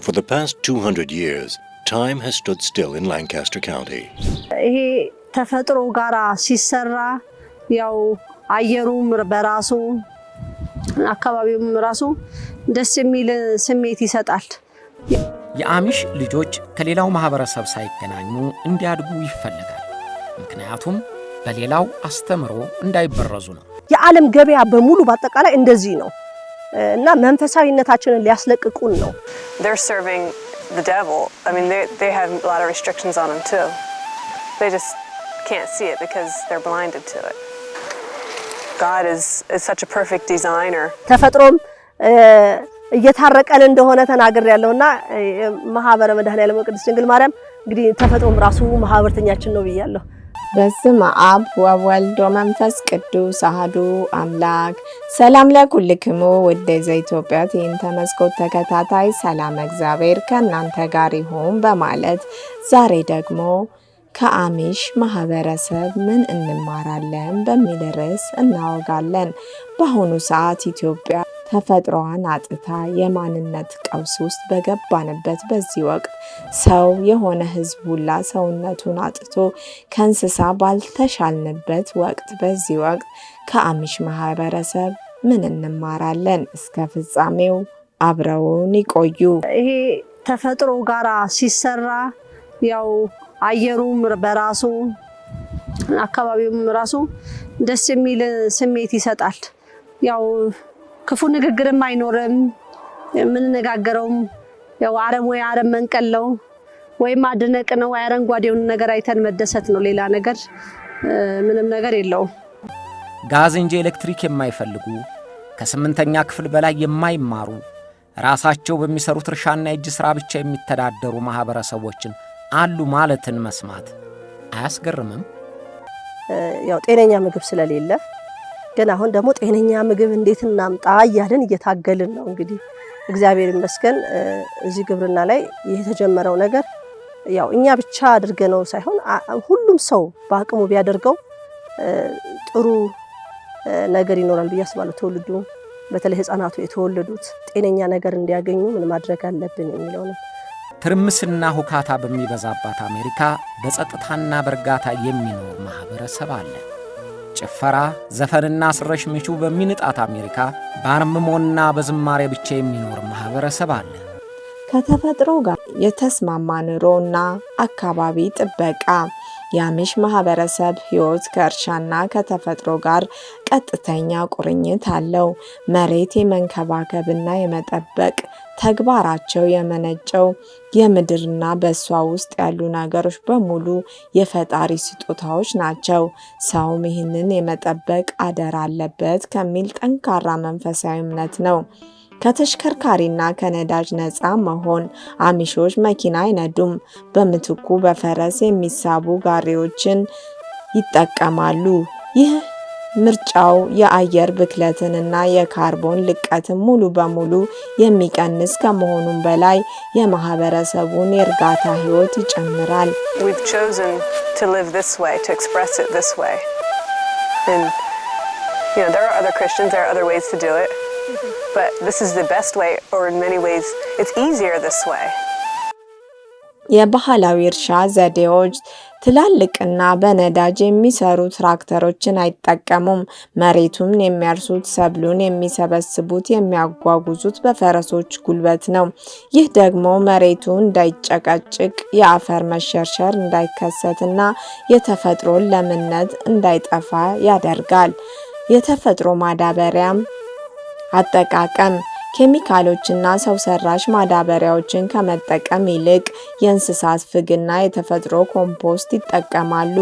For the past 200 years, time has stood still in Lancaster County. ይሄ ተፈጥሮ ጋራ ሲሰራ ያው አየሩም በራሱ አካባቢውም ራሱ ደስ የሚል ስሜት ይሰጣል። የአሚሽ ልጆች ከሌላው ማህበረሰብ ሳይገናኙ እንዲያድጉ ይፈልጋል። ምክንያቱም በሌላው አስተምሮ እንዳይበረዙ ነው። የዓለም ገበያ በሙሉ በአጠቃላይ እንደዚህ ነው እና መንፈሳዊነታችንን ሊያስለቅቁን ነው። They're serving the devil. I mean they have a lot of restrictions on them too. They just can't see it because they're blinded to it. God is such a perfect designer. ተፈጥሮም እየታረቀን እንደሆነ ተናገር ያለውና ማህበረ መድኃኔዓለም ቅድስት ድንግል ማርያም እንግዲህ ተፈጥሮም ራሱ ማህበርተኛችን ነው ብያለሁ። በስመ አብ ወወልድ ወመንፈስ ቅዱስ አሐዱ አምላክ። ሰላም ለኩልክሙ ወደ ዘኢትዮጵያ ትዕይንተ መስኮት ተከታታይ ሰላም እግዚአብሔር ከእናንተ ጋር ይሁን በማለት ዛሬ ደግሞ ከአሚሽ ማህበረሰብ ምን እንማራለን በሚል ርዕስ እናወጋለን። በአሁኑ ሰዓት ኢትዮጵያ ተፈጥሮዋን አጥታ የማንነት ቀውስ ውስጥ በገባንበት በዚህ ወቅት ሰው የሆነ ህዝብ ሁላ ሰውነቱን አጥቶ ከእንስሳ ባልተሻልንበት ወቅት በዚህ ወቅት ከአሚሽ ማህበረሰብ ምን እንማራለን? እስከ ፍጻሜው አብረውን ይቆዩ። ይሄ ተፈጥሮ ጋራ ሲሰራ ያው አየሩም በራሱ አካባቢውም ራሱ ደስ የሚል ስሜት ይሰጣል። ያው ክፉ ንግግርም አይኖርም። ምን ነጋገረውም ያው አረም ወይ አረም መንቀለው ወይ ማድነቅ ነው። አረንጓዴውን ነገር አይተን መደሰት ነው። ሌላ ነገር ምንም ነገር የለው። ጋዝ እንጂ ኤሌክትሪክ የማይፈልጉ ከ8ኛ ክፍል በላይ የማይማሩ ራሳቸው በሚሰሩት እርሻና እጅ ስራ ብቻ የሚተዳደሩ ማህበረሰቦችን አሉ ማለትን መስማት አያስገርምም? ያው ጤነኛ ምግብ ስለሌለ ግን አሁን ደግሞ ጤነኛ ምግብ እንዴት እናምጣ እያልን እየታገልን ነው። እንግዲህ እግዚአብሔር ይመስገን እዚህ ግብርና ላይ የተጀመረው ነገር ያው እኛ ብቻ አድርገነው ሳይሆን ሁሉም ሰው በአቅሙ ቢያደርገው ጥሩ ነገር ይኖራል ብዬ አስባለሁ። ትውልዱ በተለይ ህፃናቱ የተወለዱት ጤነኛ ነገር እንዲያገኙ ምን ማድረግ አለብን የሚለው ነው። ትርምስና ሁካታ በሚበዛባት አሜሪካ በጸጥታና በእርጋታ የሚኖር ማህበረሰብ አለ። ጭፈራ፣ ዘፈንና ስረሽ ምቹ በሚንጣት አሜሪካ በአርምሞና በዝማሬ ብቻ የሚኖር ማህበረሰብ አለ። ከተፈጥሮ ጋር የተስማማ ኑሮና አካባቢ ጥበቃ። የአሚሽ ማህበረሰብ ህይወት ከእርሻና ከተፈጥሮ ጋር ቀጥተኛ ቁርኝት አለው። መሬት የመንከባከብና የመጠበቅ ተግባራቸው የመነጨው የምድርና በሷ ውስጥ ያሉ ነገሮች በሙሉ የፈጣሪ ስጦታዎች ናቸው። ሰውም ይህንን የመጠበቅ አደራ አለበት ከሚል ጠንካራ መንፈሳዊ እምነት ነው። ከተሽከርካሪና ከነዳጅ ነፃ መሆን። አሚሾች መኪና አይነዱም። በምትኩ በፈረስ የሚሳቡ ጋሪዎችን ይጠቀማሉ። ይህ ምርጫው የአየር ብክለትንና የካርቦን ልቀትን ሙሉ በሙሉ የሚቀንስ ከመሆኑም በላይ የማህበረሰቡን የእርጋታ ህይወት ይጨምራል። We've chosen to live this way, to express it this way. And there are other Christians, there are other ways to do it. But this is the best way, or in many ways it's easier this way. የባህላዊ እርሻ ዘዴዎች ትላልቅና በነዳጅ የሚሰሩ ትራክተሮችን አይጠቀሙም። መሬቱን የሚያርሱት፣ ሰብሉን የሚሰበስቡት፣ የሚያጓጉዙት በፈረሶች ጉልበት ነው። ይህ ደግሞ መሬቱ እንዳይጨቀጭቅ፣ የአፈር መሸርሸር እንዳይከሰትና የተፈጥሮን ለምነት እንዳይጠፋ ያደርጋል። የተፈጥሮ ማዳበሪያም አጠቃቀም። ኬሚካሎችና ሰው ሰራሽ ማዳበሪያዎችን ከመጠቀም ይልቅ የእንስሳት ፍግና የተፈጥሮ ኮምፖስት ይጠቀማሉ።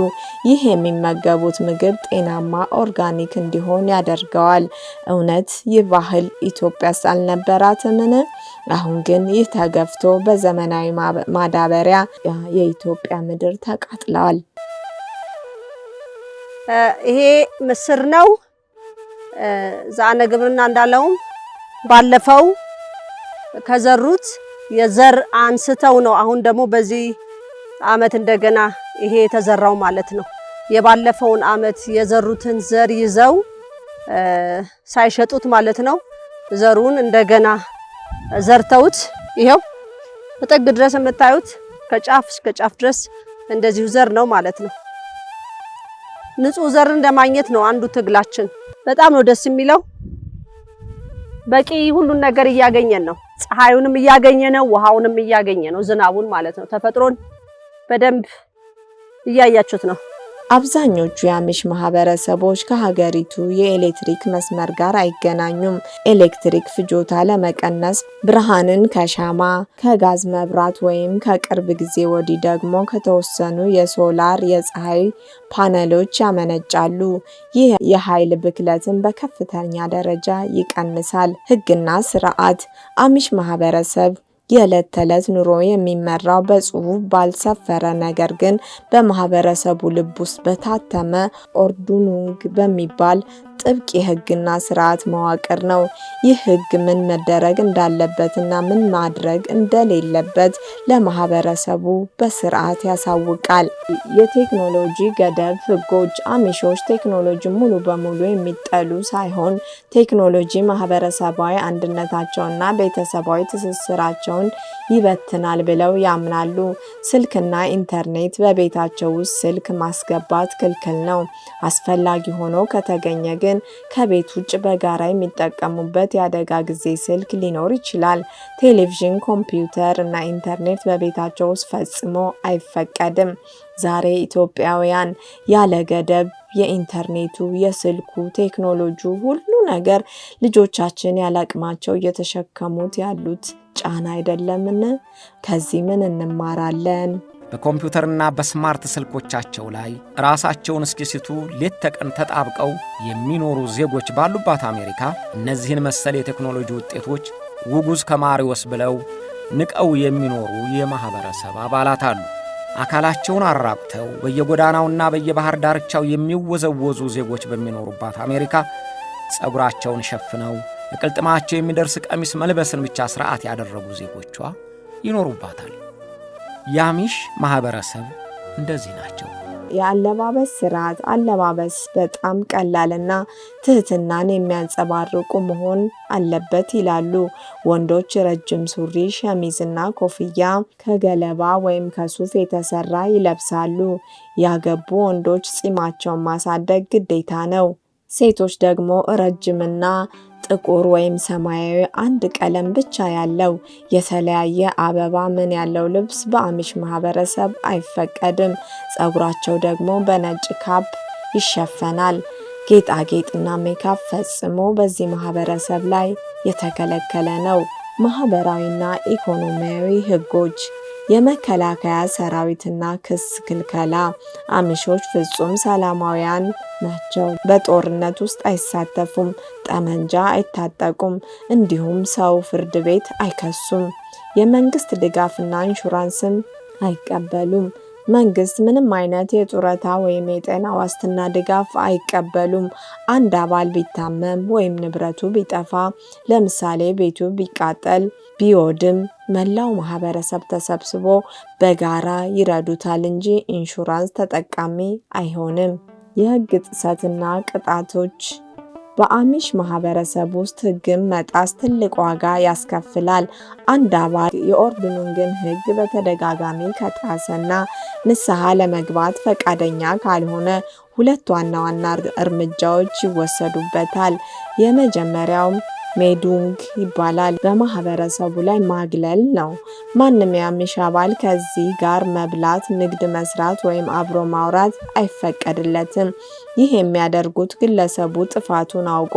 ይህ የሚመገቡት ምግብ ጤናማ ኦርጋኒክ እንዲሆን ያደርገዋል። እውነት ይህ ባህል ኢትዮጵያስ አልነበራትምን? አሁን ግን ይህ ተገፍቶ በዘመናዊ ማዳበሪያ የኢትዮጵያ ምድር ተቃጥለዋል። ይሄ ምስር ነው። ዛነ ግብርና እንዳለው ባለፈው ከዘሩት የዘር አንስተው ነው አሁን ደግሞ በዚህ አመት እንደገና ይሄ የተዘራው ማለት ነው። የባለፈውን አመት የዘሩትን ዘር ይዘው ሳይሸጡት ማለት ነው ዘሩን እንደገና ዘርተውት ይሄው በጠግ ድረስ የምታዩት ከጫፍ እስከ ጫፍ ድረስ እንደዚሁ ዘር ነው ማለት ነው። ንጹህ ዘር እንደማግኘት ነው አንዱ ትግላችን። በጣም ነው ደስ የሚለው። በቂ ሁሉን ነገር እያገኘን ነው። ፀሐዩንም እያገኘ ነው፣ ውሃውንም እያገኘ ነው፣ ዝናቡን ማለት ነው። ተፈጥሮን በደንብ እያያችሁት ነው። አብዛኞቹ የአሚሽ ማህበረሰቦች ከሀገሪቱ የኤሌክትሪክ መስመር ጋር አይገናኙም። ኤሌክትሪክ ፍጆታ ለመቀነስ ብርሃንን ከሻማ፣ ከጋዝ መብራት ወይም ከቅርብ ጊዜ ወዲህ ደግሞ ከተወሰኑ የሶላር የፀሐይ ፓነሎች ያመነጫሉ። ይህ የኃይል ብክለትን በከፍተኛ ደረጃ ይቀንሳል። ሕግና ስርዓት አሚሽ ማህበረሰብ የዕለት ተዕለት ኑሮ የሚመራው በጽሁፍ ባልሰፈረ ነገር ግን በማህበረሰቡ ልብ ውስጥ በታተመ ኦርዱኑንግ በሚባል ጥብቅ የህግና ስርዓት መዋቅር ነው። ይህ ህግ ምን መደረግ እንዳለበትና ምን ማድረግ እንደሌለበት ለማህበረሰቡ በስርዓት ያሳውቃል። የቴክኖሎጂ ገደብ ህጎች አሚሾች ቴክኖሎጂ ሙሉ በሙሉ የሚጠሉ ሳይሆን ቴክኖሎጂ ማህበረሰባዊ አንድነታቸውና ቤተሰባዊ ትስስራቸውን ይበትናል ብለው ያምናሉ። ስልክና ኢንተርኔት በቤታቸው ውስጥ ስልክ ማስገባት ክልክል ነው። አስፈላጊ ሆኖ ከተገኘ ግን ከቤት ውጭ በጋራ የሚጠቀሙበት የአደጋ ጊዜ ስልክ ሊኖር ይችላል። ቴሌቪዥን፣ ኮምፒውተር እና ኢንተርኔት በቤታቸው ውስጥ ፈጽሞ አይፈቀድም። ዛሬ ኢትዮጵያውያን ያለ ገደብ የኢንተርኔቱ፣ የስልኩ፣ ቴክኖሎጂ ሁሉ ነገር ልጆቻችን ያላቅማቸው እየተሸከሙት ያሉት ጫና አይደለምን? ከዚህ ምን እንማራለን? በኮምፒውተርና በስማርት ስልኮቻቸው ላይ ራሳቸውን እስኪስቱ ሌት ተቀን ተጣብቀው የሚኖሩ ዜጎች ባሉባት አሜሪካ እነዚህን መሰል የቴክኖሎጂ ውጤቶች ውጉዝ ከማሪዎስ ብለው ንቀው የሚኖሩ የማህበረሰብ አባላት አሉ። አካላቸውን አራቁተው በየጎዳናውና በየባህር ዳርቻው የሚወዘወዙ ዜጎች በሚኖሩባት አሜሪካ ጸጉራቸውን ሸፍነው በቅልጥማቸው የሚደርስ ቀሚስ መልበስን ብቻ ስርዓት ያደረጉ ዜጎቿ ይኖሩባታል። የአሚሽ ማህበረሰብ እንደዚህ ናቸው። የአለባበስ ስርዓት አለባበስ በጣም ቀላልና ትህትናን የሚያንጸባርቁ መሆን አለበት ይላሉ። ወንዶች ረጅም ሱሪ፣ ሸሚዝና ኮፍያ ከገለባ ወይም ከሱፍ የተሰራ ይለብሳሉ። ያገቡ ወንዶች ጺማቸውን ማሳደግ ግዴታ ነው። ሴቶች ደግሞ ረጅምና ጥቁር ወይም ሰማያዊ አንድ ቀለም ብቻ ያለው የተለያየ አበባ ምን ያለው ልብስ በአሚሽ ማህበረሰብ አይፈቀድም። ጸጉራቸው ደግሞ በነጭ ካፕ ይሸፈናል። ጌጣጌጥና ሜካፕ ፈጽሞ በዚህ ማህበረሰብ ላይ የተከለከለ ነው። ማህበራዊና ኢኮኖሚያዊ ህጎች የመከላከያ ሰራዊትና ክስ ክልከላ። አሚሾች ፍጹም ሰላማውያን ናቸው። በጦርነት ውስጥ አይሳተፉም። ጠመንጃ አይታጠቁም። እንዲሁም ሰው ፍርድ ቤት አይከሱም። የመንግስት ድጋፍና ኢንሹራንስም አይቀበሉም። መንግስት ምንም አይነት የጡረታ ወይም የጤና ዋስትና ድጋፍ አይቀበሉም። አንድ አባል ቢታመም ወይም ንብረቱ ቢጠፋ፣ ለምሳሌ ቤቱ ቢቃጠል ቢወድም መላው ማህበረሰብ ተሰብስቦ በጋራ ይረዱታል እንጂ ኢንሹራንስ ተጠቃሚ አይሆንም። የህግ ጥሰትና ቅጣቶች በአሚሽ ማህበረሰብ ውስጥ ህግን መጣስ ትልቅ ዋጋ ያስከፍላል። አንድ አባል የኦርዱኑንግን ህግ በተደጋጋሚ ከጣሰና ንስሐ ለመግባት ፈቃደኛ ካልሆነ ሁለት ዋና ዋና እርምጃዎች ይወሰዱበታል። የመጀመሪያው ሜዱንግ ይባላል። በማህበረሰቡ ላይ ማግለል ነው። ማንም የአሚሽ አባል ከዚህ ጋር መብላት፣ ንግድ መስራት ወይም አብሮ ማውራት አይፈቀድለትም። ይህ የሚያደርጉት ግለሰቡ ጥፋቱን አውቆ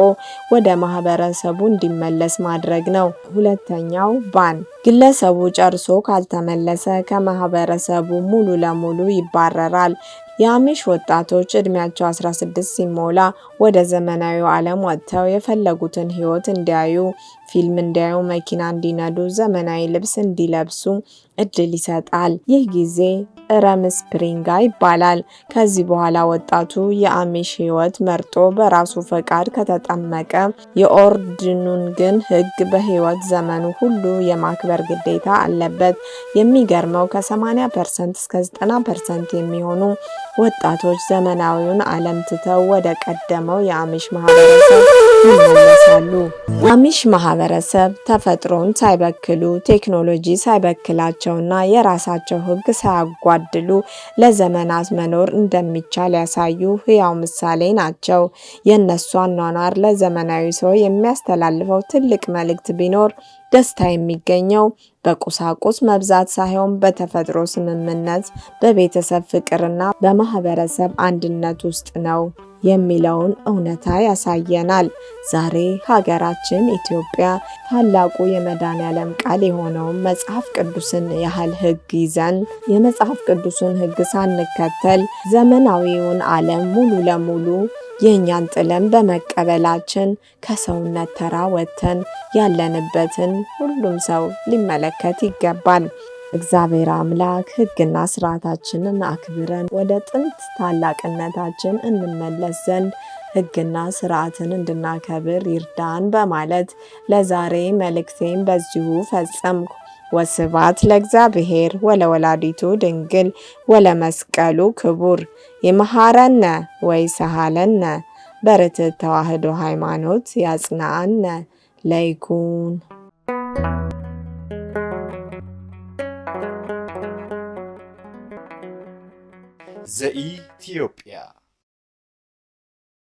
ወደ ማህበረሰቡ እንዲመለስ ማድረግ ነው። ሁለተኛው ባን፣ ግለሰቡ ጨርሶ ካልተመለሰ ከማህበረሰቡ ሙሉ ለሙሉ ይባረራል። የአሚሽ ወጣቶች እድሜያቸው 16 ሲሞላ ወደ ዘመናዊው ዓለም ወጥተው የፈለጉትን ህይወት እንዲያዩ፣ ፊልም እንዲያዩ፣ መኪና እንዲነዱ፣ ዘመናዊ ልብስ እንዲለብሱ እድል ይሰጣል። ይህ ጊዜ ረምስፕሪንጋ ይባላል። ከዚህ በኋላ ወጣቱ የአሚሽ ህይወት መርጦ በራሱ ፈቃድ ከተጠመቀ የኦርዱኑንግን ህግ በህይወት ዘመኑ ሁሉ የማክበር ግዴታ አለበት። የሚገርመው ከ80% እስከ 90% የሚሆኑ ወጣቶች ዘመናዊውን ዓለም ትተው ወደ ቀደመው የአሚሽ ማህበረሰብ ይመለሳሉ። አሚሽ ማህበረሰብ ተፈጥሮን ሳይበክሉ ቴክኖሎጂ ሳይበክላቸው ሳይኖራቸውና የራሳቸው ሕግ ሳያጓድሉ ለዘመናት መኖር እንደሚቻል ያሳዩ ሕያው ምሳሌ ናቸው። የእነሱ አኗኗር ለዘመናዊ ሰው የሚያስተላልፈው ትልቅ መልእክት ቢኖር ደስታ የሚገኘው በቁሳቁስ መብዛት ሳይሆን በተፈጥሮ ስምምነት፣ በቤተሰብ ፍቅርና በማህበረሰብ አንድነት ውስጥ ነው የሚለውን እውነታ ያሳየናል። ዛሬ ሀገራችን ኢትዮጵያ ታላቁ የመድኃኔዓለም ቃል የሆነውን መጽሐፍ ቅዱስን ያህል ሕግ ይዘን የመጽሐፍ ቅዱስን ሕግ ሳንከተል ዘመናዊውን ዓለም ሙሉ ለሙሉ የእኛን ጥለን በመቀበላችን ከሰውነት ተራ ወጥተን ያለንበትን ሁሉም ሰው ሊመለከት ይገባል። እግዚአብሔር አምላክ ሕግና ስርዓታችንን አክብረን ወደ ጥንት ታላቅነታችን እንመለስ ዘንድ ሕግና ስርዓትን እንድናከብር ይርዳን በማለት ለዛሬ መልእክቴን በዚሁ ፈጸምኩ። ወስብሐት ለእግዚአብሔር ወለወላዲቱ ድንግል ወለመስቀሉ ክቡር። ይምሃረነ ወይሰሃለነ በርትዕት ተዋሕዶ ሃይማኖት ያጽናአነ ለይኩን። ዘኢትዮጵያ